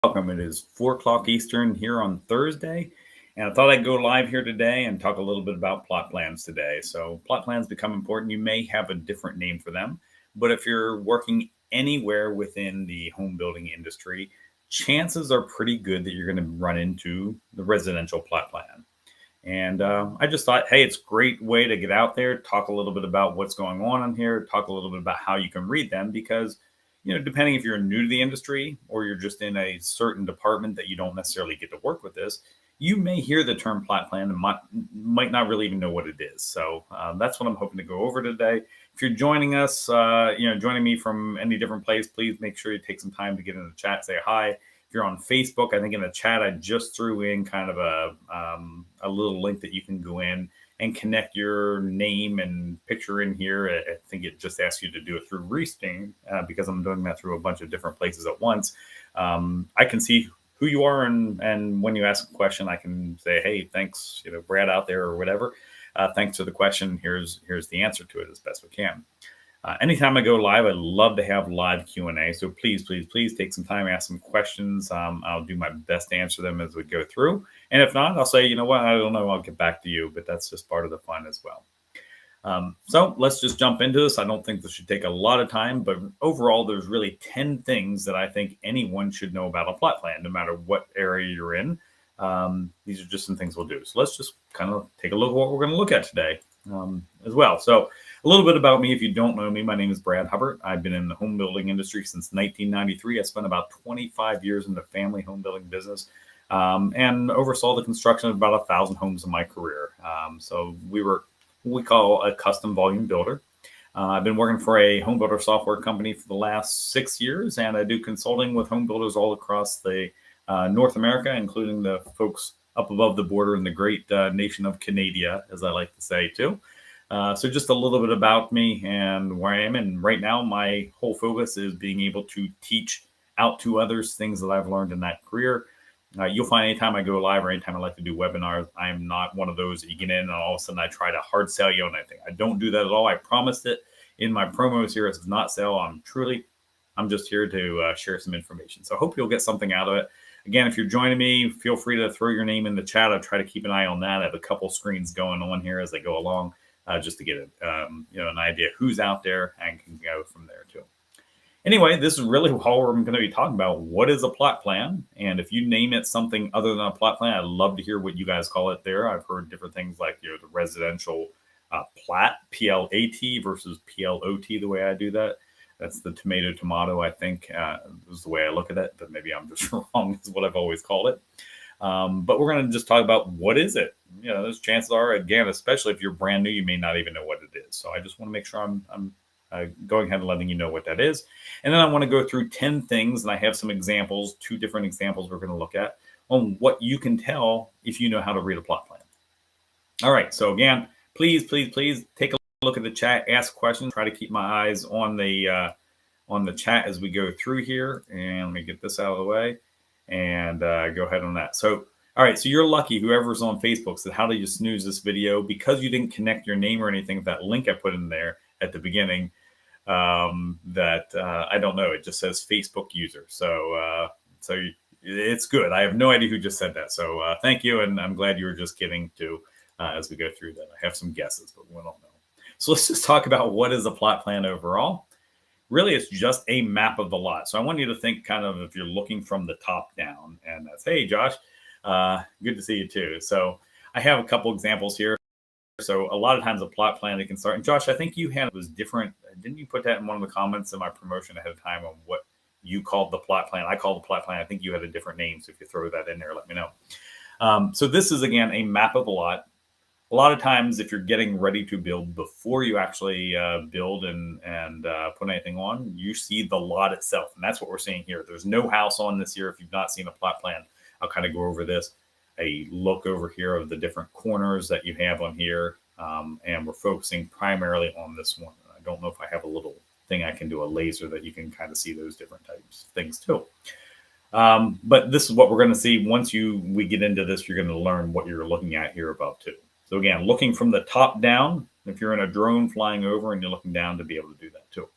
Welcome. It is 4 o'clock Eastern here on Thursday. And I thought I'd go live here today and talk a little bit about plot plans today. So, plot plans become important. You may have a different name for them, but if you're working anywhere within the home building industry, chances are pretty good that you're going to run into the residential plot plan. And I just thought, hey, it's a great way to get out there, talk a little bit about what's going on here, talk a little bit about how you can read them because, depending if you're new to the industry or you're just in a certain department that you don't necessarily get to work with this, you may hear the term plot plan and might not really even know what it is. So that's what I'm hoping to go over today. If you're joining us, joining me from any different place, please make sure you take some time to get in the chat, say hi. If you're on Facebook, I think in the chat, I just threw in kind of a little link that you can go in and connect your name and picture in here. I think it just asks you to do it through Restream because I'm doing that through a bunch of different places at once. I can see who you are, and when you ask a question, I can say, hey, thanks, Brad out there or whatever. Thanks for the question. Here's the answer to it as best we can. Anytime I go live, I love to have live Q&A. So please take some time, ask some questions. I'll do my best to answer them as we go through. And if not, I'll say, you know what, I don't know, I'll get back to you, but that's just part of the fun as well. So let's just jump into this. I don't think this should take a lot of time, but overall, there's really 10 things that I think anyone should know about a plot plan, no matter what area you're in. These are just some things we'll do. So let's just kind of take a look at what we're going to look at today as well. So a little bit about me. If you don't know me, my name is Brad Hubbard. I've been in the home building industry since 1993. I spent about 25 years in the family home building business and oversaw the construction of about 1,000 homes in my career. So we were what we call a custom volume builder. I've been working for a home builder software company for the last 6 years, and I do consulting with home builders all across the North America, including the folks up above the border in the great nation of Canada, as I like to say too. So just a little bit about me and where I am. And right now, my whole focus is being able to teach out to others things that I've learned in that career. You'll find anytime I go live or anytime I like to do webinars, I'm not one of those that you get in and all of a sudden I try to hard sell you on anything. I don't do that at all. I promised it in my promos here. It's not sell. I'm just here to share some information. So I hope you'll get something out of it. Again, if you're joining me, feel free to throw your name in the chat. I'll try to keep an eye on that. I have a couple screens going on here as I go along. Just to get an idea who's out there and can go from there too. Anyway, this is really all we're going to be talking about. What is a plot plan? And if you name it something other than a plot plan, I'd love to hear what you guys call it there. I've heard different things like the residential plat, P-L-A-T versus P-L-O-T, the way I do that. That's the tomato, I think, is the way I look at it. But maybe I'm just wrong, is what I've always called it. But we're going to just talk about what is it. Those chances are, again, especially if you're brand new, you may not even know what it is. So I just want to make sure I'm going ahead and letting you know what that is. And then I want to go through 10 things, and I have some examples, 2 different examples we're going to look at on what you can tell if you know how to read a plot plan. All right. So again, please take a look at the chat, ask questions, try to keep my eyes on the chat as we go through here. And let me get this out of the way. And go ahead on that. So, all right. So you're lucky, whoever's on Facebook said, how do you snooze this video? Because you didn't connect your name or anything with that link I put in there at the beginning, I don't know. It just says Facebook user. So it's good. I have no idea who just said that. So thank you. And I'm glad you were just kidding too as we go through that. I have some guesses, but we don't know. So let's just talk about what is a plot plan overall. Really, it's just a map of the lot. So I want you to think kind of if you're looking from the top down, and that's, hey, Josh, good to see you too. So I have a couple examples here. So a lot of times a plot plan, it can start. And Josh, I think you had, it was different. Didn't you put that in one of the comments in my promotion ahead of time on what you called the plot plan? I called the plot plan. I think you had a different name. So if you throw that in there, let me know. So this is, again, a map of the lot. A lot of times, if you're getting ready to build before you actually build and put anything on, you see the lot itself. And that's what we're seeing here. There's no house on this here. If you've not seen a plot plan, I'll kind of go over this. A look over here of the different corners that you have on here. And we're focusing primarily on this one. I don't know if I have a little thing I can do, a laser that you can kind of see those different types of things too. But this is what we're going to see. Once we get into this, you're going to learn what you're looking at here above too. So again, looking from the top down, if you're in a drone flying over and you're looking down, to be able to do that too.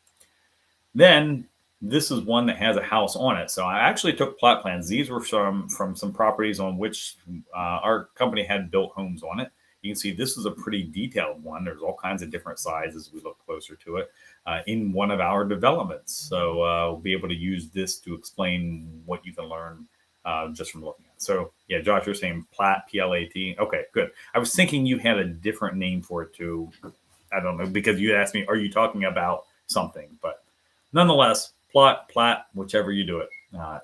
Then This is one that has a house on it. So I actually took plot plans. These were from some properties on which our company had built homes on it. You can see this is a pretty detailed one. There's all kinds of different sizes. We look closer to it in one of our developments. So we'll be able to use this to explain what you can learn just from looking at it. So yeah, Josh, you're saying plat, P-L-A-T. Okay, good. I was thinking you had a different name for it too. I don't know, because you asked me, are you talking about something? But nonetheless, plot, plat, whichever you do it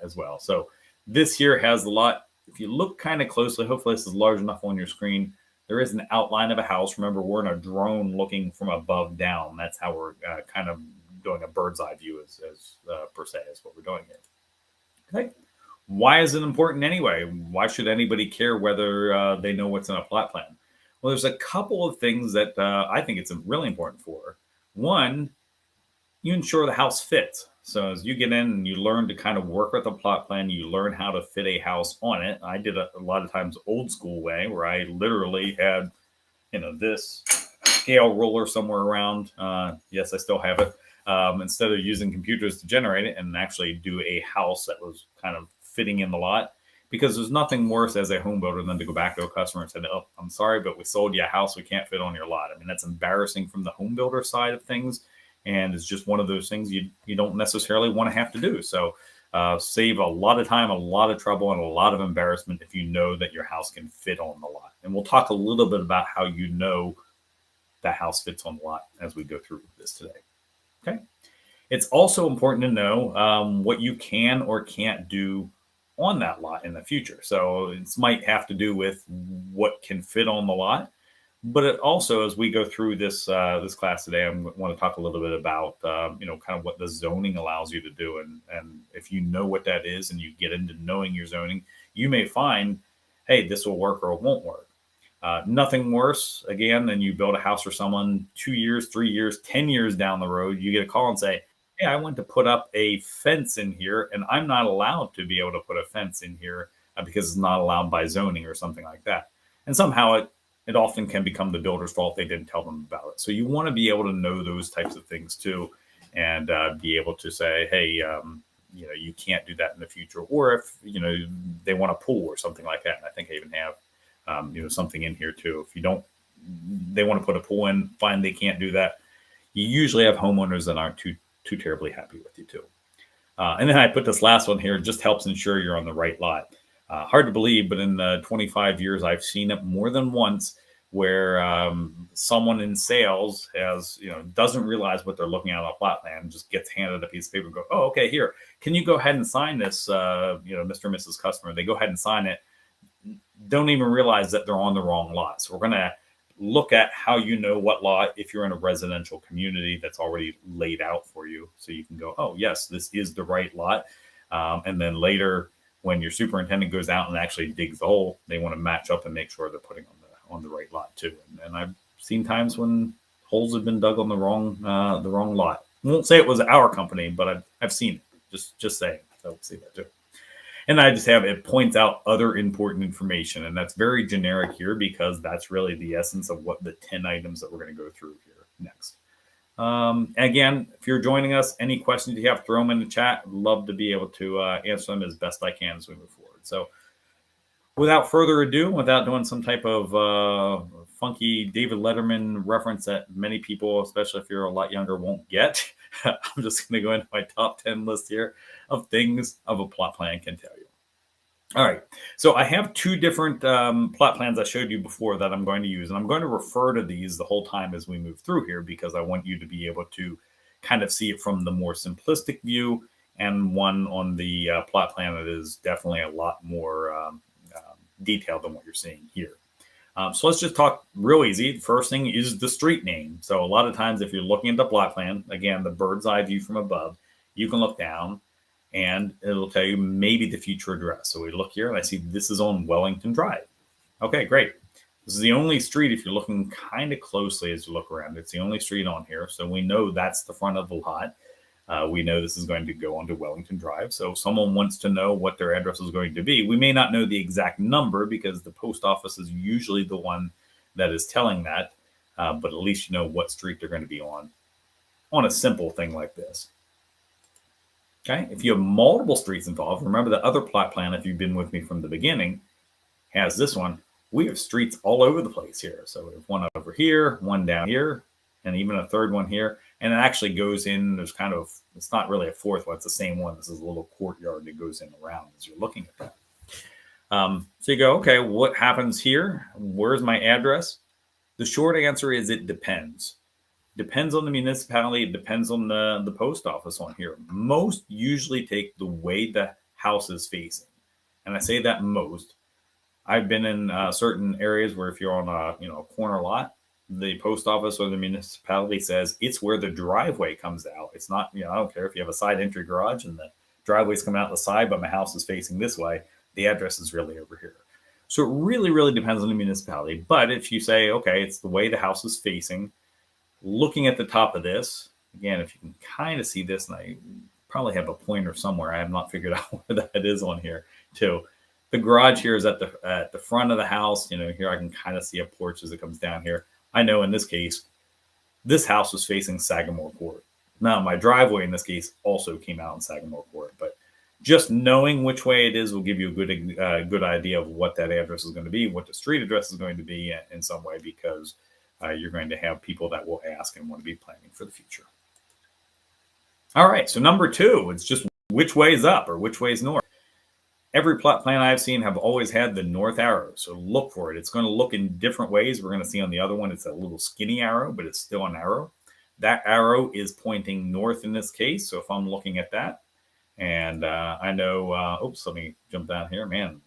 as well. So this here has a lot. If you look kind of closely, hopefully this is large enough on your screen. There is an outline of a house. Remember, we're in a drone looking from above down. That's how we're kind of doing a bird's eye view as per se is what we're doing here. Okay. Why is it important anyway? Why should anybody care whether they know what's in a plot plan? Well, there's a couple of things that I think it's really important for. One, you ensure the house fits. So as you get in and you learn to kind of work with a plot plan, you learn how to fit a house on it. I did a lot of times old school way where I literally had, this scale ruler somewhere around. Yes, I still have it. Instead of using computers to generate it and actually do a house that was kind of fitting in the lot. Because there's nothing worse as a home builder than to go back to a customer and say, oh, I'm sorry, but we sold you a house we can't fit on your lot. I mean, that's embarrassing from the home builder side of things. And it's just one of those things you don't necessarily want to have to do. So save a lot of time, a lot of trouble, and a lot of embarrassment if you know that your house can fit on the lot. And we'll talk a little bit about how you know that house fits on the lot as we go through this today. Okay. It's also important to know what you can or can't do on that lot in the future. So it might have to do with what can fit on the lot. But it also, as we go through this this class today, I want to talk a little bit about kind of what the zoning allows you to do, and if you know what that is, and you get into knowing your zoning, you may find, hey, this will work or it won't work. Nothing worse, again, than you build a house for someone 2 years, 3 years, 10 years down the road. You get a call and say, hey, I want to put up a fence in here, and I'm not allowed to be able to put a fence in here because it's not allowed by zoning or something like that. And somehow it often can become the builder's fault. They didn't tell them about it. So you want to be able to know those types of things too, and be able to say, hey, you can't do that in the future. Or if, they want a pool or something like that. And I think I even have, something in here too. If they want to put a pool in, fine, they can't do that. You usually have homeowners that aren't too terribly happy with you too. And then I put this last one here, just helps ensure you're on the right lot. Hard to believe, but in the 25 years, I've seen it more than once where someone in sales doesn't realize what they're looking at on a plot plan, just gets handed a piece of paper and go, oh, okay, here, can you go ahead and sign this, Mr. and Mrs. Customer? They go ahead and sign it, don't even realize that they're on the wrong lot. So we're going to look at how you know what lot if you're in a residential community that's already laid out for you. So you can go, oh, yes, this is the right lot. And then later, when your superintendent goes out and actually digs the hole, they want to match up and make sure they're putting on the right lot too. And I've seen times when holes have been dug on the wrong lot. I won't say it was our company, but I've seen it. Just saying. So see that too. And I just have it points out other important information, and that's very generic here because that's really the essence of what the 10 items that we're going to go through here next. Again, if you're joining us, any questions you have, throw them in the chat. I'd love to be able to answer them as best I can as we move forward. So without further ado, without doing some type of funky David Letterman reference that many people, especially if you're a lot younger, won't get, I'm just going to go into my top 10 list here of things of a plot plan can tell you. All right, so I have two different plot plans I showed you before that I'm going to use, and I'm going to refer to these the whole time as we move through here because I want you to be able to kind of see it from the more simplistic view, and one on the plot plan that is definitely a lot more detailed than what you're seeing here. So let's just talk real easy. The first thing is the street name. So a lot of times if you're looking at the plot plan, again, the bird's eye view from above, you can look down and it'll tell you maybe the future address. So we look here and I see this is on Wellington Drive. Okay, great. This is the only street, if you're looking kind of closely as you look around, it's the only street on here. So we know that's the front of the lot. We know this is going to go onto Wellington Drive. So if someone wants to know what their address is going to be, we may not know the exact number because the post office is usually the one that is telling that. But at least you know what street they're going to be on a simple thing like this. Okay. If you have multiple streets involved, remember the other plot plan, if you've been with me from the beginning, has this one. We have streets all over the place here. So we have one over here, one down here, and even a third one here. And it actually goes in, there's kind of, it's not really a fourth one, it's the same one. This is a little courtyard that goes in around as you're looking at that. So you go, okay, what happens here? Where's my address? The short answer is it depends. Depends on the municipality. It depends on the post office on here. Most usually take the way the house is facing. And I say that most. I've been in certain areas where if you're on a corner lot, the post office or the municipality says it's where the driveway comes out. It's not, I don't care if you have a side entry garage and the driveway's coming out the side, but my house is facing this way. The address is really over here. So it really, really depends on the municipality. But if you say, okay, it's the way the house is facing, looking at the top of this, again, if you can kind of see this, and I probably have a pointer somewhere. I have not figured out where that is on here too. The garage here is at the front of the house. Here I can kind of see a porch as it comes down here. I know in this case, this house was facing Sagamore Court. Now, my driveway in this case also came out in Sagamore Court, but just knowing which way it is will give you a good idea of what that address is going to be, what the street address is going to be in some way, because you're going to have people that will ask and want to be planning for the future. All right, so number 2, it's just which way is up or which way is north. Every plot plan I've seen have always had the north arrow, so look for it. It's going to look in different ways. We're going to see on the other one, it's a little skinny arrow, but it's still an arrow. That arrow is pointing north in this case, so if I'm looking at that, and I know, oops, let me jump down here. Man,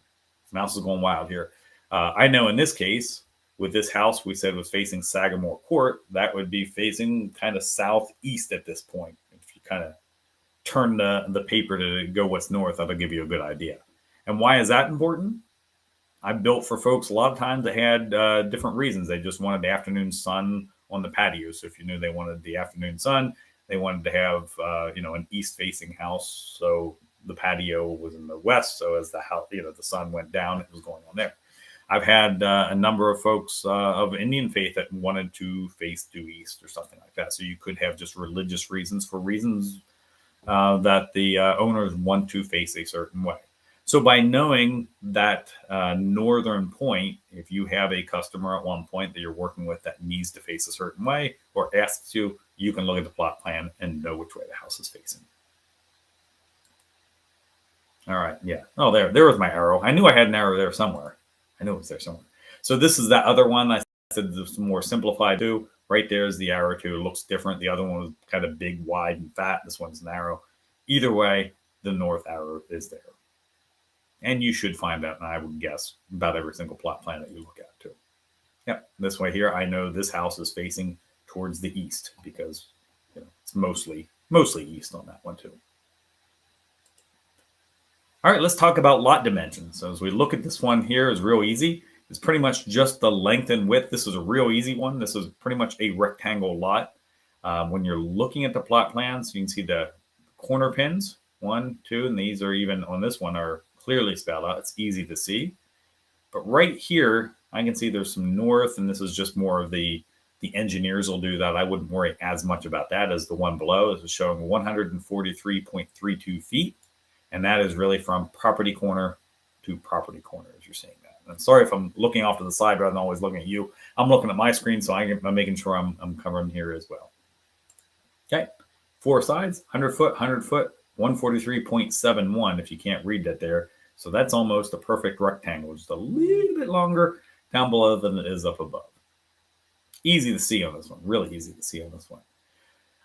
mouse is going wild here. I know in this case, with this house we said was facing Sagamore Court, that would be facing kind of southeast at this point. If you kind of turn the paper to go what's north, that'll give you a good idea. And why is that important? I built for folks a lot of times that had different reasons. They just wanted the afternoon sun on the patio. So if you knew they wanted the afternoon sun, they wanted to have an east-facing house, so the patio was in the west. So as the house, the sun went down, it was going on there. I've had a number of folks of Indian faith that wanted to face due east or something like that. So you could have just religious reasons for reasons that the owners want to face a certain way. So by knowing that northern point, if you have a customer at one point that you're working with that needs to face a certain way or asks to, you can look at the plot plan and know which way the house is facing. All right, yeah. Oh, there was my arrow. I knew I had an arrow there somewhere. I knew it was there somewhere. So this is that other one. I said this was more simplified too. Right there is the arrow too. It looks different. The other one was kind of big, wide, and fat. This one's narrow. Either way, the north arrow is there. And you should find that, and I would guess, about every single plot plan that you look at too. Yep, this way here, I know this house is facing towards the east because it's mostly east on that one too. All right, let's talk about lot dimensions. So as we look at this one here, is real easy. It's pretty much just the length and width. This is a real easy one. This is pretty much a rectangle lot. When you're looking at the plot plans, you can see the corner pins, 1, 2, and these are even on this one are clearly spelled out. It's easy to see. But right here, I can see there's some north, and this is just more of the engineers will do that. I wouldn't worry as much about that as the one below. This is showing 143.32 feet. And that is really from property corner to property corner, as you're seeing that. And sorry if I'm looking off to the side rather than always looking at you. I'm looking at my screen, so I'm making sure I'm covering here as well. Okay, 4 sides, 100 foot, 100 foot, 143.71 if you can't read that there. So that's almost a perfect rectangle, just a little bit longer down below than it is up above. Easy to see on this one, really easy to see on this one.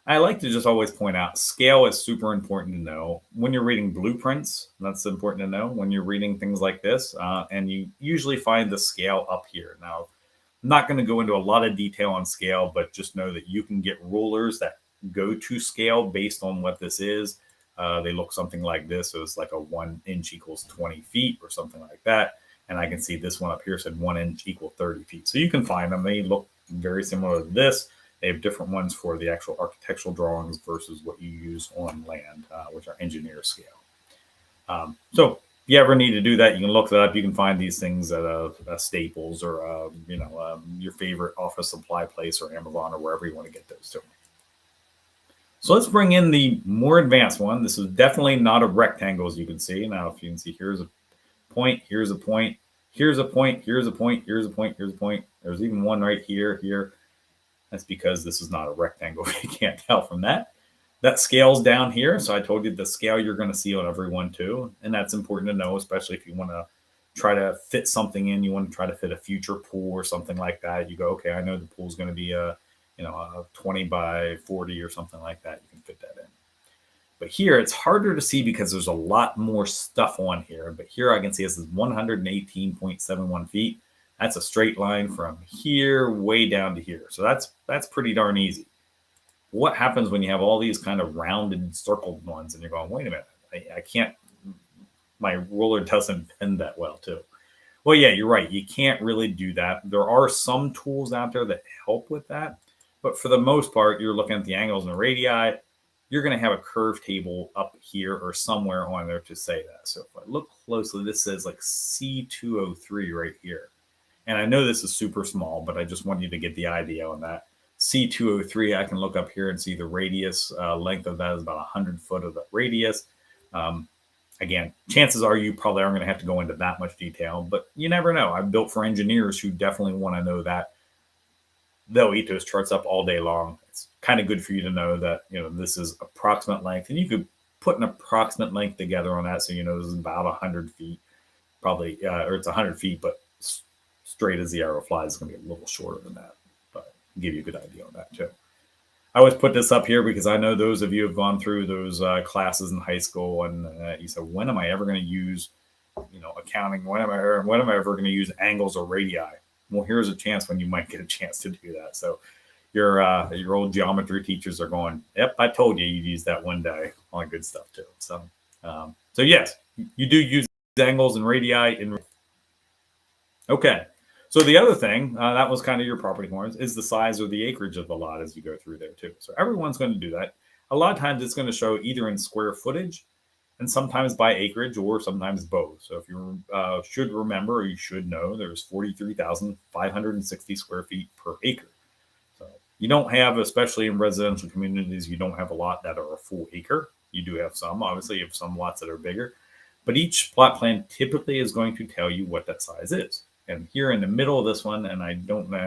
I like to just always point out scale is super important to know when you're reading blueprints. That's important to know when you're reading things like this, and you usually find the scale up here. Now, I'm not going to go into a lot of detail on scale, but just know that you can get rulers that go to scale based on what this is. They look something like this. So it's like a 1 inch equals 20 feet or something like that. And I can see this one up here said 1 inch equal 30 feet. So you can find them. They look very similar to this. They have different ones for the actual architectural drawings versus what you use on land, which are engineer scale. So if you ever need to do that, you can look that up. You can find these things at Staples or your favorite office supply place or Amazon or wherever you want to get those to. So let's bring in the more advanced one. This is definitely not a rectangle, as you can see. Now, if you can see, here's a point, here's a point, here's a point, here's a point, here's a point, here's a point. There's even one right here. That's because this is not a rectangle. You can't tell from that. That scales down here. So I told you the scale you're going to see on every one too. And that's important to know, especially if you want to try to fit something in. You want to try to fit a future pool or something like that. You go, okay, I know the pool's going to be a 20 by 40 or something like that. You can fit that in. But here it's harder to see because there's a lot more stuff on here. But here I can see this is 118.71 feet. That's a straight line from here way down to here. So that's pretty darn easy. What happens when you have all these kind of rounded circled ones and you're going, wait a minute, I can't, my ruler doesn't bend that well too. Well, yeah, you're right. You can't really do that. There are some tools out there that help with that. But for the most part, you're looking at the angles and the radii. You're going to have a curve table up here or somewhere on there to say that. So if I look closely, this says like C203 right here. And I know this is super small, but I just want you to get the idea on that. C203, I can look up here and see the radius length of that is about 100 foot of the radius. Again, chances are you probably aren't going to have to go into that much detail, but you never know. I've built for engineers who definitely want to know that. They'll eat those charts up all day long. It's kind of good for you to know that, this is approximate length, and you could put an approximate length together on that. So, this is about 100 feet, probably, or it's 100 feet, but straight as the arrow flies, is going to be a little shorter than that, but I'll give you a good idea on that too. I always put this up here because I know those of you have gone through those classes in high school, and you said, when am I ever going to use, accounting? When am I ever going to use angles or radii? Well, here's a chance when you might get a chance to do that. So your old geometry teachers are going, yep, I told you you'd use that one day. All that good stuff too. So yes, you do use angles and radii in. Okay. So the other thing, that was kind of your property corners, is the size or the acreage of the lot as you go through there too. So everyone's going to do that. A lot of times it's going to show either in square footage and sometimes by acreage or sometimes both. So if you should remember, or you should know, there's 43,560 square feet per acre. So you don't have, especially in residential communities, you don't have a lot that are a full acre. You do have some, obviously you have some lots that are bigger, but each plot plan typically is going to tell you what that size is. And here in the middle of this one, and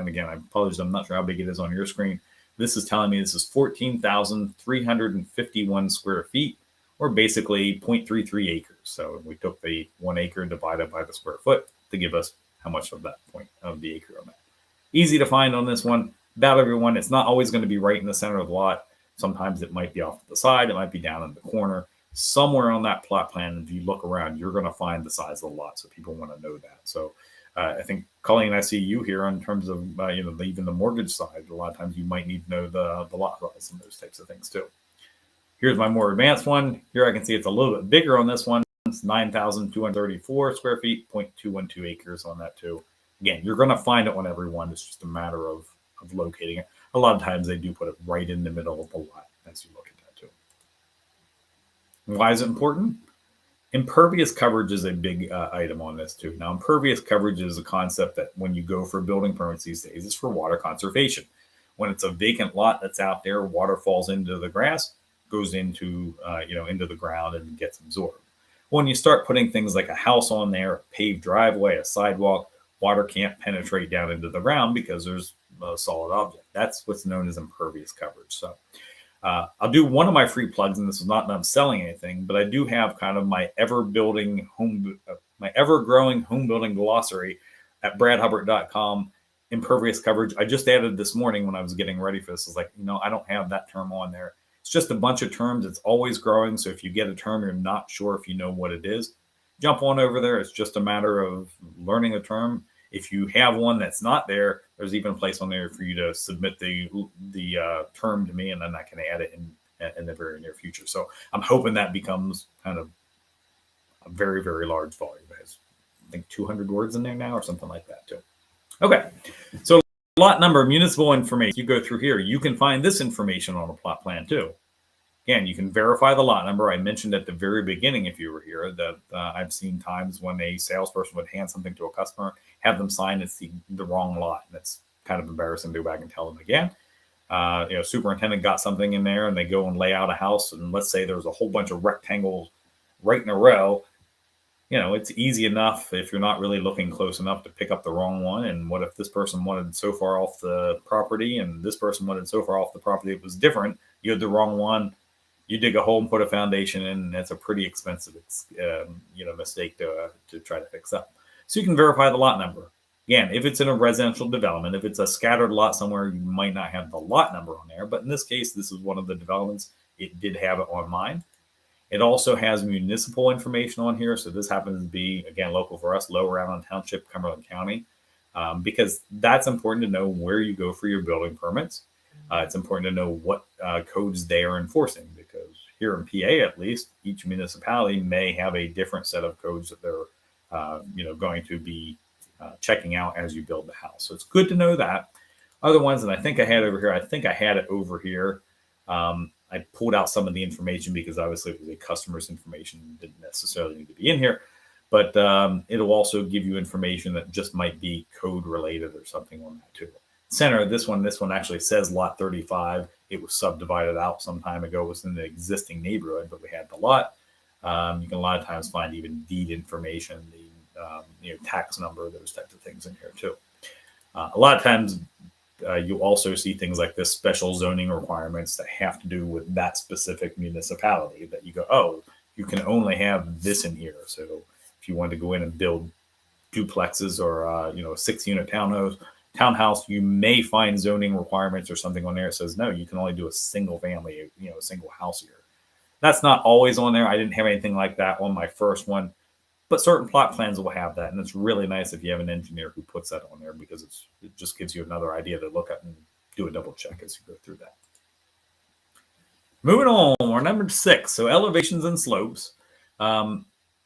again, I apologize, I'm not sure how big it is on your screen. This is telling me this is 14,351 square feet, or basically 0.33 acres. So we took the 1 acre divided by the square foot to give us how much of that point of the acre on that. Easy to find on this one. About everyone, it's not always going to be right in the center of the lot. Sometimes it might be off to the side. It might be down in the corner. Somewhere on that plot plan, if you look around, you're going to find the size of the lot. So people want to know that. So I think, Colleen, I see you here in terms of, even the mortgage side. A lot of times you might need to know the lot size and those types of things too. Here's my more advanced one. Here I can see it's a little bit bigger on this one. It's 9,234 square feet, 0.212 acres on that too. Again, you're going to find it on every one. It's just a matter of locating it. A lot of times they do put it right in the middle of the lot as you look at that too. Why is it important? Impervious coverage is a big item on this too. Now, impervious coverage is a concept that when you go for building permits these days, it's for water conservation. When it's a vacant lot that's out there, water falls into the grass, goes into into the ground and gets absorbed. When you start putting things like a house on there, a paved driveway, a sidewalk, water can't penetrate down into the ground because there's a solid object. That's what's known as impervious coverage. So I'll do one of my free plugs, and this is not that I'm selling anything, but I do have kind of my ever-growing home building glossary at bradhubbard.com. Impervious coverage. I just added this morning when I was getting ready for this. I was like, I don't have that term on there. It's just a bunch of terms. It's always growing. So if you get a term, you're not sure if you know what it is, jump on over there. It's just a matter of learning a term. If you have one that's not there, there's even a place on there for you to submit the term to me, and then I can add it in the very near future. So I'm hoping that becomes kind of a very, very large volume. It has, I think, 200 words in there now or something like that too. Okay, so lot number, municipal information. You go through here, you can find this information on a plot plan too. Again, you can verify the lot number. I mentioned at the very beginning, if you were here, that I've seen times when a salesperson would hand something to a customer, have them sign it's the wrong lot. And it's kind of embarrassing to go back and tell them again. superintendent got something in there and they go and lay out a house, and let's say there's a whole bunch of rectangles right in a row. It's easy enough if you're not really looking close enough to pick up the wrong one. And what if this person wanted so far off the property and this person wanted so far off the property it was different? You had the wrong one. You dig a hole and put a foundation in, and that's a pretty expensive, mistake to try to fix up. So you can verify the lot number. Again, if it's in a residential development, if it's a scattered lot somewhere, you might not have the lot number on there. But in this case, this is one of the developments. It did have it on mine. It also has municipal information on here. So this happens to be, again, local for us, Lower Allen Township, Cumberland County, because that's important to know where you go for your building permits. It's important to know what codes they are enforcing, because here in PA, at least, each municipality may have a different set of codes that they're going to be checking out as you build the house. So it's good to know that. Other ones that I think I had it over here. I pulled out some of the information because obviously it was a customer's information, didn't necessarily need to be in here, but it'll also give you information that just might be code related or something on that too. Center, this one actually says lot 35. It was subdivided out some time ago. It was in the existing neighborhood, but we had the lot. You can a lot of times find even deed information, the tax number, those types of things in here too. A lot of times you also see things like this, special zoning requirements that have to do with that specific municipality, that you go, oh, you can only have this in here. So if you want to go in and build duplexes or a 6-unit townhouse, you may find zoning requirements or something on there that says, no, you can only do a single family, a single house here. That's not always on there. I didn't have anything like that on my first one, but certain plot plans will have that. And it's really nice if you have an engineer who puts that on there, because it just gives you another idea to look at and do a double check as you go through that. Moving on, we're number 6. So elevations and slopes.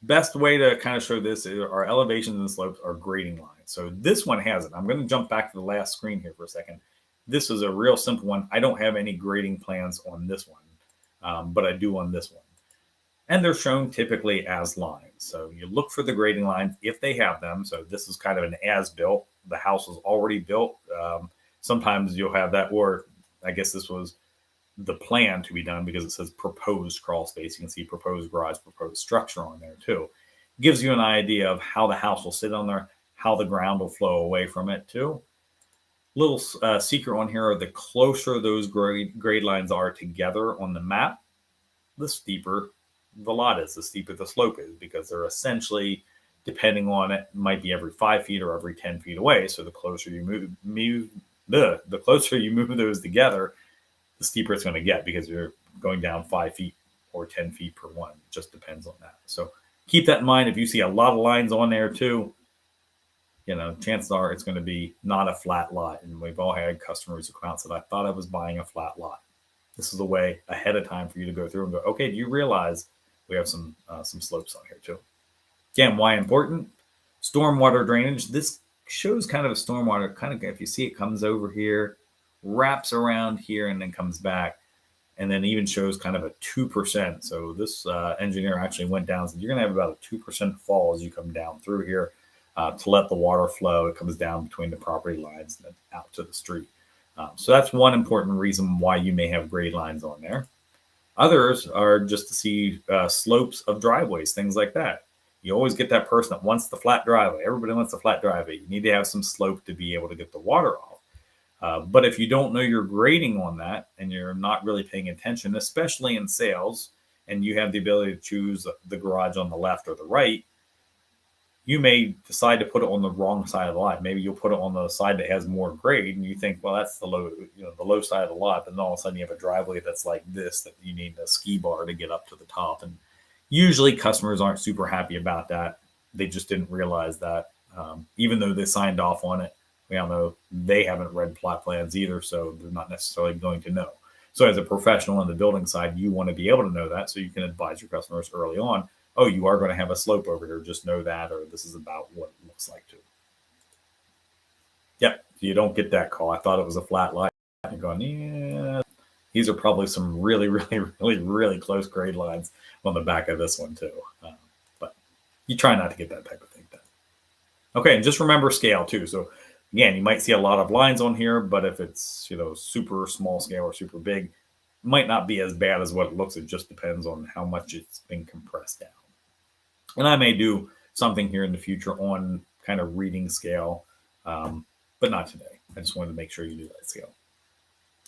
Best way to kind of show this is our elevations and slopes are grading lines. So this one has it. I'm going to jump back to the last screen here for a second. This is a real simple one. I don't have any grading plans on this one, but I do on this one. And they're shown typically as lines. So you look for the grading lines if they have them. So this is kind of an as-built. The house was already built. Sometimes you'll have that, or I guess this was the plan to be done, because it says proposed crawl space. You can see proposed garage, proposed structure on there too. Gives you an idea of how the house will sit on there, how the ground will flow away from it too. Little secret on here: the closer those grade lines are together on the map, the steeper the lot is, the steeper the slope is, because they're essentially, depending on it, might be every 5 feet or every 10 feet away. So the closer you move those together, the steeper it's going to get, because you're going down 5 feet or 10 feet per one. It just depends on that. So keep that in mind. If you see a lot of lines on there too, chances are it's going to be not a flat lot. And we've all had customers who come out and said, I thought I was buying a flat lot. This is a way ahead of time for you to go through and go, okay, do you realize we have some slopes on here too? Again, why important? Stormwater drainage. This shows kind of a stormwater, kind of, if you see, it comes over here, wraps around here, and then comes back, and then even shows kind of a 2%. So this engineer actually went down and said, you're going to have about a 2% fall as you come down through here to let the water flow. It comes down between the property lines and then out to the street. So that's one important reason why you may have grade lines on there. Others are just to see slopes of driveways, things like that. You always get that person that wants the flat driveway. Everybody wants a flat driveway. You need to have some slope to be able to get the water off. But if you don't know your grading on that, and you're not really paying attention, especially in sales, and you have the ability to choose the garage on the left or the right, you may decide to put it on the wrong side of the lot. Maybe you'll put it on the side that has more grade, and you think, well, that's the low side of the lot. But then all of a sudden you have a driveway that's like this, that you need a ski bar to get up to the top. And usually customers aren't super happy about that. They just didn't realize that. Even though they signed off on it, we all know they haven't read plot plans either, so they're not necessarily going to know. So as a professional on the building side, you want to be able to know that, so you can advise your customers early on, oh, you are going to have a slope over here, just know that, or this is about what it looks like too. Yep, you don't get that call. I thought it was a flat line. You're going, yeah, these are probably some really, really, really, really close grade lines on the back of this one too. But you try not to get that type of thing done. Okay, and just remember scale too. So Again, you might see a lot of lines on here, but if it's, super small scale or super big, it might not be as bad as what it looks. It just depends on how much it's been compressed down. And I may do something here in the future on kind of reading scale, but not today. I just wanted to make sure you do that scale.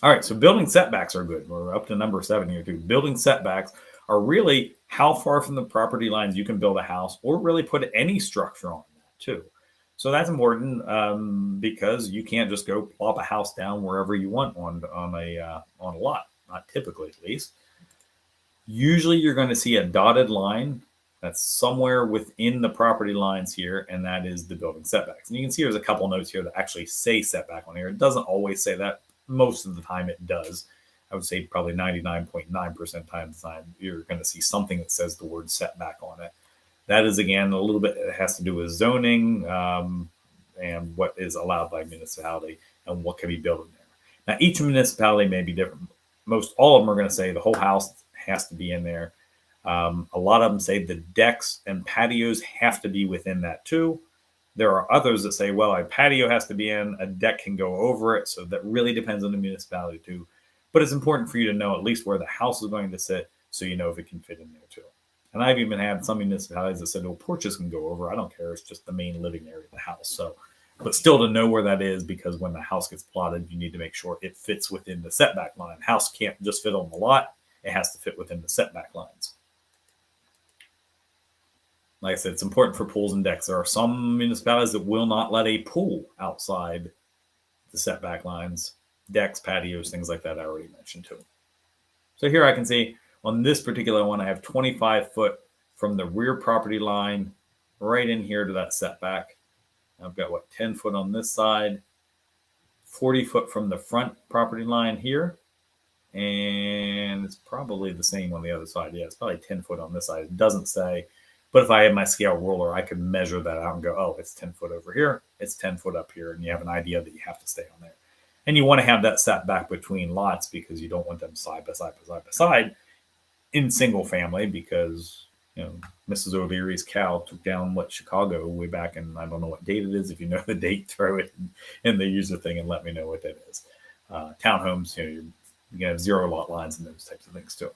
All right, so building setbacks are good. We're up to number 7 here too. Building setbacks are really how far from the property lines you can build a house or really put any structure on that too. So that's important because you can't just go plop a house down wherever you want on a lot, not typically at least. Usually you're going to see a dotted line that's somewhere within the property lines here, and that is the building setbacks. And you can see there's a couple notes here that actually say setback on here. It doesn't always say that. Most of the time it does. I would say probably 99.9% time you're going to see something that says the word setback on it. That is, again, a little bit, it has to do with zoning and what is allowed by municipality and what can be built in there. Now, each municipality may be different. Most all of them are going to say the whole house has to be in there. A lot of them say the decks and patios have to be within that too. There are others that say, well, a patio has to be in, a deck can go over it. So that really depends on the municipality too. But it's important for you to know at least where the house is going to sit so you know if it can fit in there too. And I've even had some municipalities that said, well, porches can go over. I don't care. It's just the main living area of the house. So, but still to know where that is, because when the house gets plotted, you need to make sure it fits within the setback line. House can't just fit on the lot. It has to fit within the setback lines. Like I said, it's important for pools and decks. There are some municipalities that will not let a pool outside the setback lines, decks, patios, things like that I already mentioned too. So here I can see on this particular one, I have 25 foot from the rear property line right in here to that setback. I've got 10 foot on this side, 40 foot from the front property line here. And it's probably the same on the other side. Yeah, it's probably 10 foot on this side. It doesn't say, but if I had my scale ruler, I could measure that out and go, oh, it's 10 foot over here. It's 10 foot up here. And you have an idea that you have to stay on there. And you want to have that setback between lots because you don't want them side by side by side by side in single family, because Mrs. O'Leary's cow took down Chicago way back, and I don't know what date it is. If you know the date, throw it in the user thing and let me know what that is. Townhomes, you have 0 lot lines and those types of things too.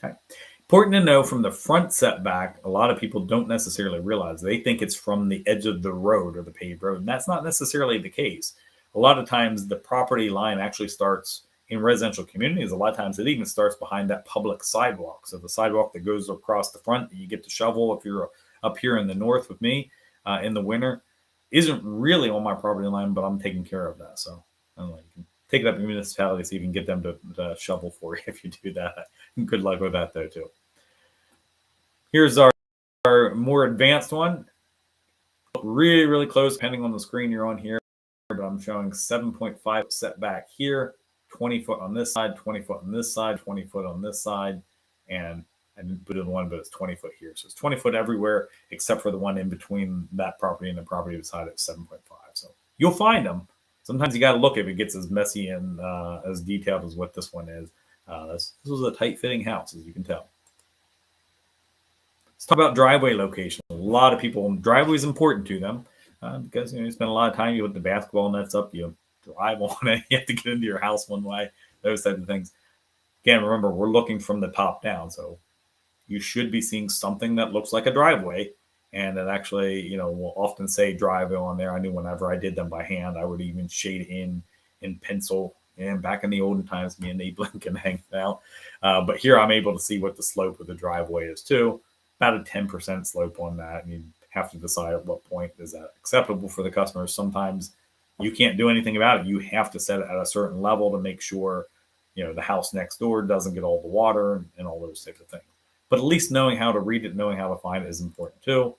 Okay. Important to know from the front setback, a lot of people don't necessarily realize. They think it's from the edge of the road or the paved road, and that's not necessarily the case. A lot of times the property line actually starts in residential communities. A lot of times it even starts behind that public sidewalk. So the sidewalk that goes across the front that you get to shovel if you're up here in the north with me in the winter isn't really on my property line, but I'm taking care of that. So I don't know, you can take it up in municipalities so you can get them to shovel for you if you do that. Good luck with that though too. Here's our more advanced one. Really, really close depending on the screen you're on here, but I'm showing 7.5 setback here, 20 foot on this side, 20 foot on this side, 20 foot on this side, and I didn't put it in one, but it's 20 foot here. So it's 20 foot everywhere except for the one in between that property and the property beside it, 7.5. So you'll find them. Sometimes you got to look if it gets as messy and as detailed as what this one is. This was a tight fitting house, as you can tell. Let's talk about driveway location. A lot of people, driveway is important to them because you spend a lot of time, you put the basketball nets up, you drive on it, you have to get into your house one way, those types of things. Again, remember, we're looking from the top down, so you should be seeing something that looks like a driveway, and it actually, will often say driveway on there. I knew whenever I did them by hand, I would even shade in pencil. And back in the olden times, me and Nate Blinken hanging out. But here I'm able to see what the slope of the driveway is too. About a 10% slope on that. And you have to decide at what point is that acceptable for the customers. Sometimes you can't do anything about it. You have to set it at a certain level to make sure, the house next door doesn't get all the water and all those types of things. But at least knowing how to read it, knowing how to find it is important too.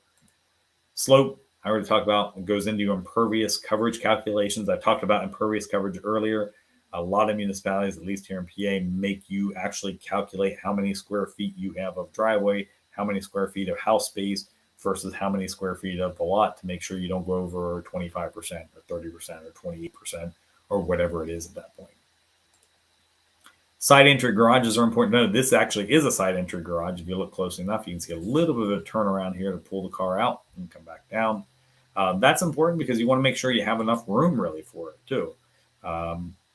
Slope, I already talked about, it goes into impervious coverage calculations. I talked about impervious coverage earlier. A lot of municipalities, at least here in PA, make you actually calculate how many square feet you have of driveway, how many square feet of house space versus how many square feet of the lot to make sure you don't go over 25% or 30% or 28% or whatever it is at that point. Side entry garages are important to know. This actually is a side entry garage. If you look closely enough, you can see a little bit of a turnaround here to pull the car out and come back down. That's important because you want to make sure you have enough room really for it too.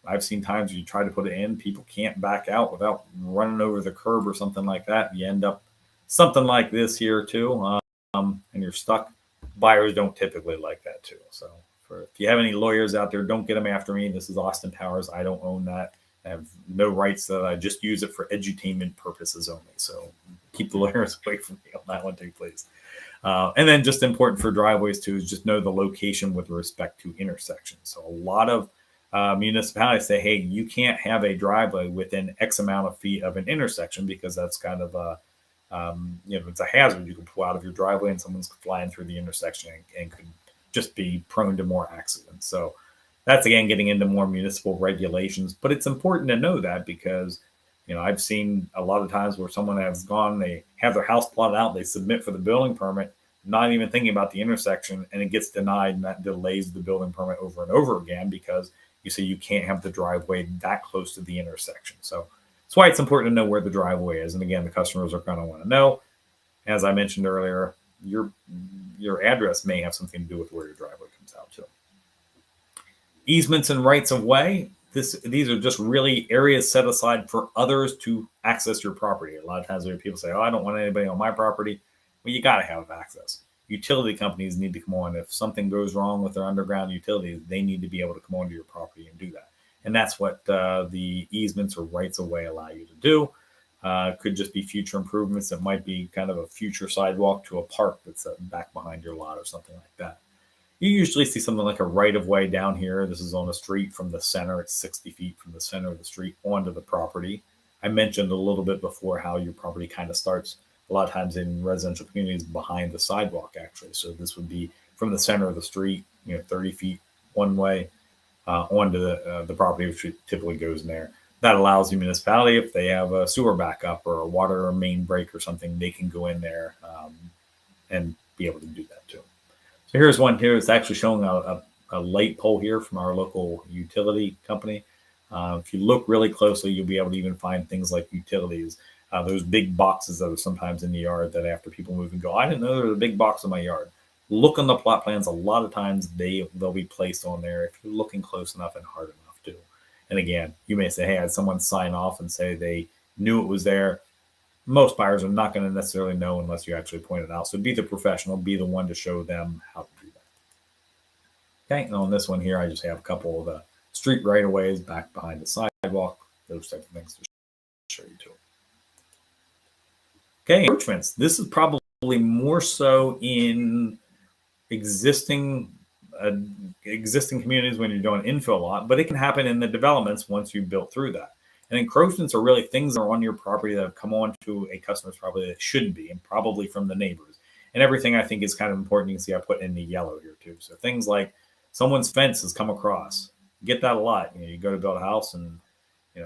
I've seen times you try to put it in, people can't back out without running over the curb or something like that. And you end up something like this here too, and you're stuck. Buyers don't typically like that too. So if you have any lawyers out there, don't get them after me. This is Austin Powers. I don't own that. I have no rights to that. I just use it for edutainment purposes only. So keep the lawyers away from me on that one too, please. And then just important for driveways too is just know the location with respect to intersections. So a lot of municipalities say, hey, you can't have a driveway within X amount of feet of an intersection because that's kind of a, it's a hazard. You can pull out of your driveway and someone's flying through the intersection and could just be prone to more accidents. So that's again getting into more municipal regulations, but it's important to know that because I've seen a lot of times where someone has gone, they have their house plotted out, they submit for the building permit, not even thinking about the intersection, and it gets denied, and that delays the building permit over and over again because you say you can't have the driveway that close to the intersection. So that's why it's important to know where the driveway is. And again, the customers are going to want to know. As I mentioned earlier, your address may have something to do with where your driveway comes out to. Easements and rights of way. These are just really areas set aside for others to access your property. A lot of times people say, oh, I don't want anybody on my property. Well, you got to have access. Utility companies need to come on. If something goes wrong with their underground utilities, they need to be able to come onto your property and do that. And that's what the easements or rights of way allow you to do. Could just be future improvements. It might be kind of a future sidewalk to a park that's back behind your lot or something like that. You usually see something like a right of way down here. This is on a street from the center. It's 60 feet from the center of the street onto the property. I mentioned a little bit before how your property kind of starts a lot of times in residential communities behind the sidewalk, actually. So this would be from the center of the street, 30 feet one way onto the property, which typically goes in there. That allows the municipality, if they have a sewer backup or a water or main break or something, they can go in there and be able to do that too. So here's one here. It's actually showing a light pole here from our local utility company. If you look really closely, you'll be able to even find things like utilities. Those big boxes that are sometimes in the yard that after people move and go, I didn't know there was a big box in my yard. Look on the plot plans. A lot of times they'll be placed on there if you're looking close enough and hard enough to. And again, you may say, hey, I had someone sign off and say they knew it was there. Most buyers are not going to necessarily know unless you actually point it out. So be the professional, be the one to show them how to do that. Okay, and on this one here, I just have a couple of the street right-of-ways back behind the sidewalk, those type of things to show you too. Okay, encroachments. This is probably more so in existing communities when you're doing infill a lot, but it can happen in the developments once you've built through that. And encroachments are really things that are on your property that have come on to a customer's property that shouldn't be, and probably from the neighbors. And everything I think is kind of important. You can see I put in the yellow here too. So things like someone's fence has come across. You get that a lot. You go to build a house and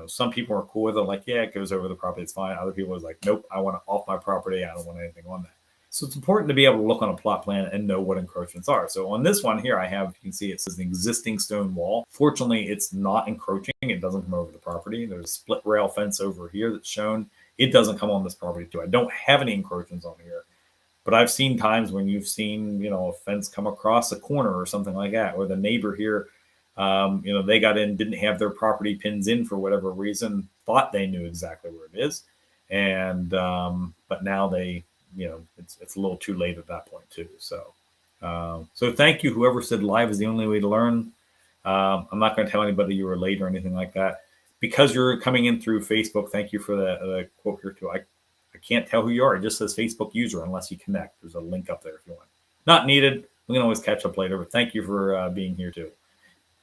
some people are cool with it. Like, yeah, it goes over the property. It's fine. Other people are like, nope, I want it off my property. I don't want anything on that. So it's important to be able to look on a plot plan and know what encroachments are. So on this one here, you can see it says an existing stone wall. Fortunately, it's not encroaching. It doesn't come over the property. There's a split rail fence over here that's shown. It doesn't come on this property too. I don't have any encroachments on here, but I've seen times when you've seen, a fence come across a corner or something like that, or the neighbor here, they got in, didn't have their property pins in for whatever reason, thought they knew exactly where it is. And, but now they, it's a little too late at that point too. So thank you. Whoever said live is the only way to learn. I'm not going to tell anybody you were late or anything like that. Because you're coming in through Facebook, thank you for the quote here too. I can't tell who you are. It just says Facebook user unless you connect. There's a link up there if you want. Not needed. We can always catch up later, but thank you for being here too.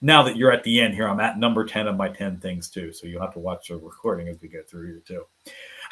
Now that you're at the end here, I'm at number 10 of my 10 things too. So you'll have to watch the recording as we get through here too.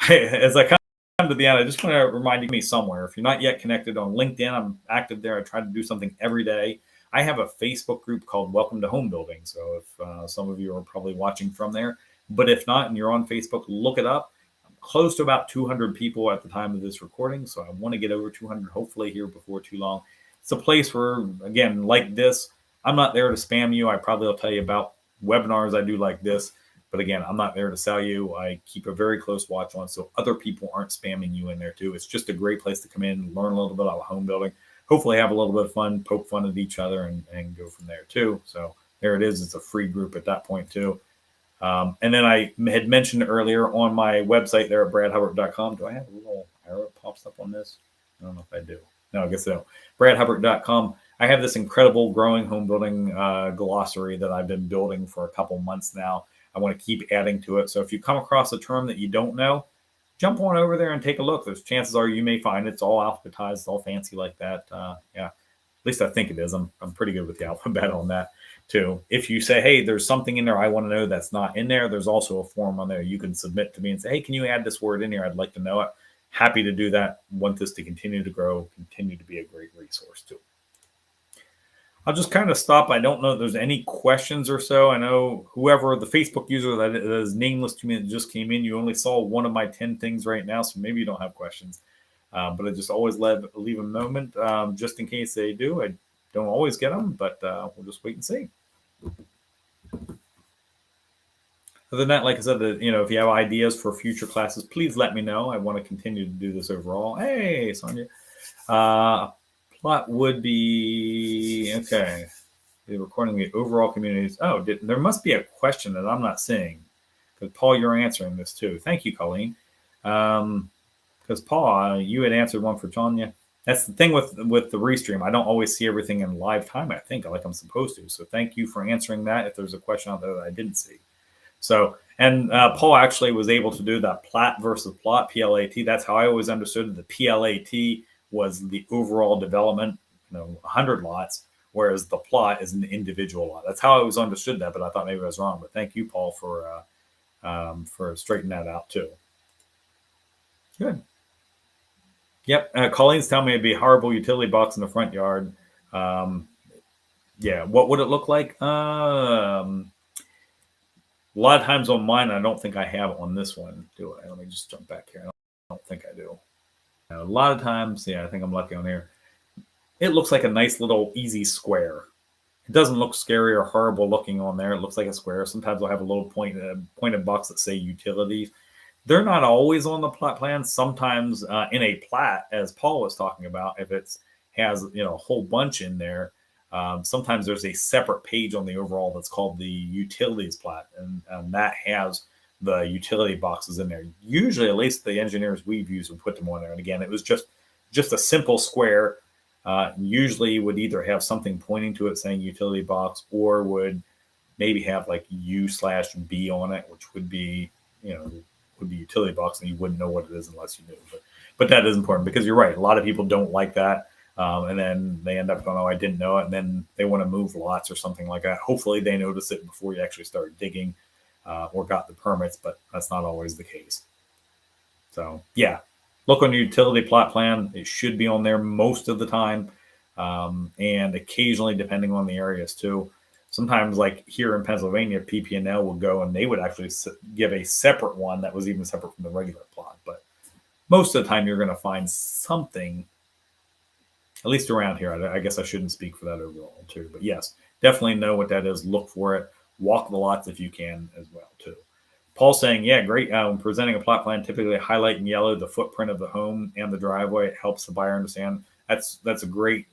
As I come to the end, I just want to remind you me somewhere. If you're not yet connected on LinkedIn, I'm active there. I try to do something every day. I have a Facebook group called Welcome to Home Building. So if some of you are probably watching from there, but if not, and you're on Facebook, look it up. I'm close to about 200 people at the time of this recording. So I want to get over 200, hopefully here before too long. It's a place where, again, like this, I'm not there to spam you. I probably will tell you about webinars I do like this. But again, I'm not there to sell you. I keep a very close watch on so other people aren't spamming you in there too. It's just a great place to come in, learn a little bit about home building. hopefully have a little bit of fun, poke fun at each other, and go from there too. So there it is. It's a free group at that point too. And then I had mentioned earlier on my website there at bradhubbard.com. Do I have a little arrow that pops up on this? I don't know if I do. No, I guess so. bradhubbard.com. I have this incredible growing home building glossary that I've been building for a couple months now. I want to keep adding to it. So if you come across a term that you don't know, jump on over there and take a look. There's chances are you may find it's all alphabetized, it's all fancy like that. Yeah, at least I think it is. I'm pretty good with the alphabet on that too. If you say, hey, there's something in there I want to know that's not in there, there's also a form on there you can submit to me and say, hey, can you add this word in here? I'd like to know it. Happy to do that. Want this to continue to grow, continue to be a great resource too. I'll just kind of stop. I don't know if there's any questions or so. I know whoever the Facebook user that is nameless to me that just came in, you only saw one of my 10 things right now, so maybe you don't have questions. But I just always leave a moment just in case they do. I don't always get them, but we'll just wait and see. Other than that, like I said, if you have ideas for future classes, please let me know. I want to continue to do this overall. Hey, Sonia. Plot would be okay. The recording the overall communities. Oh, there must be a question that I'm not seeing because Paul, you're answering this too. Thank you, Colleen. Because Paul, you had answered one for Tanya. That's the thing with the restream. I don't always see everything in live time. I think like I'm supposed to. So thank you for answering that. If there's a question out there that I didn't see. So, and Paul actually was able to do that plat versus plot, PLAT. That's how I always understood it. The PLAT was the overall development, 100 lots, whereas the plot is an individual lot. That's how I always understood that, but I thought maybe I was wrong. But thank you, Paul, for straightening that out too. Good. Yep. Colleen's telling me it'd be a horrible utility box in the front yard. Yeah. What would it look like? A lot of times on mine, I don't think I have on this one, do I? Let me just jump back here. I don't think I do. A lot of times, yeah, I think I'm lucky on here. It looks like a nice little easy square. It doesn't look scary or horrible looking on there. It looks like a square. Sometimes I'll have a little pointed box that say utilities. They're not always on the plot plan. Sometimes in a plat, as Paul was talking about, if it has a whole bunch in there, sometimes there's a separate page on the overall that's called the utilities plat, and that has the utility boxes in there. Usually, at least the engineers we've used would put them on there. And again, it was just a simple square. Usually would either have something pointing to it saying utility box, or would maybe have like U/B on it, which would be, would be utility box, and you wouldn't know what it is unless you knew. But that is important because you're right. A lot of people don't like that. And then they end up going, oh, I didn't know it. And then they want to move lots or something like that. Hopefully they notice it before you actually start digging or got the permits, but that's not always the case. So yeah, look on your utility plot plan. It should be on there most of the time. And occasionally, depending on the areas too. Sometimes like here in Pennsylvania, PP&L will go and they would actually give a separate one that was even separate from the regular plot. But most of the time you're going to find something, at least around here. I guess I shouldn't speak for that overall too, but yes, definitely know what that is. Look for it. Walk the lots if you can as well too. Paul saying, yeah, great. When presenting a plot plan, typically highlight in yellow the footprint of the home and the driveway. It helps the buyer understand. That's a great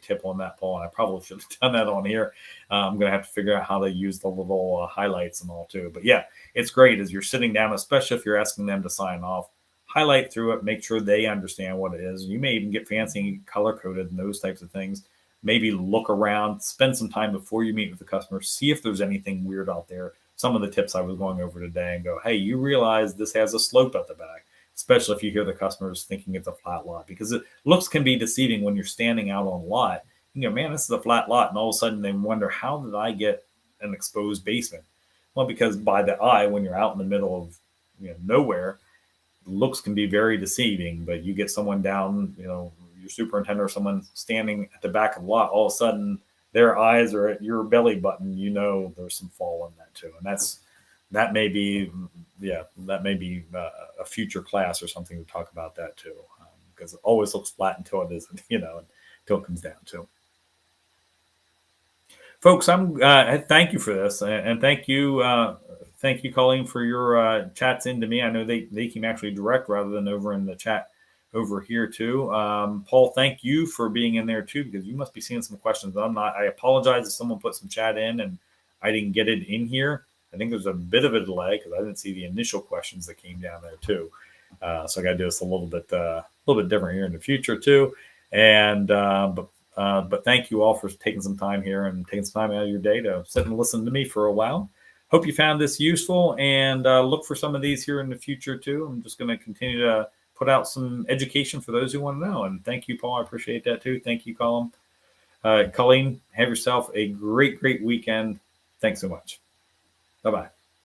tip on that, Paul. And I probably should have done that on here. I'm going to have to figure out how to use the little highlights and all too. But yeah, it's great as you're sitting down, especially if you're asking them to sign off. Highlight through it, make sure they understand what it is. You may even get fancy color coded and those types of things. Maybe look around, spend some time before you meet with the customer, see if there's anything weird out there. Some of the tips I was going over today and go, hey, you realize this has a slope at the back, especially if you hear the customers thinking it's a flat lot, because looks can be deceiving when you're standing out on a lot. You go, man, this is a flat lot. And all of a sudden they wonder, how did I get an exposed basement? Well, because by the eye, when you're out in the middle of nowhere, looks can be very deceiving. But you get someone down, your superintendent or someone standing at the back of the lot, all of a sudden their eyes are at your belly button. There's some fall in that too, and that may be a future class or something to talk about that too, because it always looks flat until it isn't, until it comes down to. Folks, thank you for this, and thank you, Colleen, for your chats into me. I know they came actually direct rather than over in the chat over here too. Paul, thank you for being in there too, because you must be seeing some questions. I'm not. I apologize if someone put some chat in and I didn't get it in here. I think there's a bit of a delay because I didn't see the initial questions that came down there too. So I got to do this a little bit different here in the future too. And but thank you all for taking some time here and taking some time out of your day to sit and listen to me for a while. Hope you found this useful, and look for some of these here in the future too. I'm just going to continue to put out some education for those who want to know. And thank you, Paul. I appreciate that too. Thank you, Colleen. Have yourself a great weekend. Thanks so much. Bye-bye.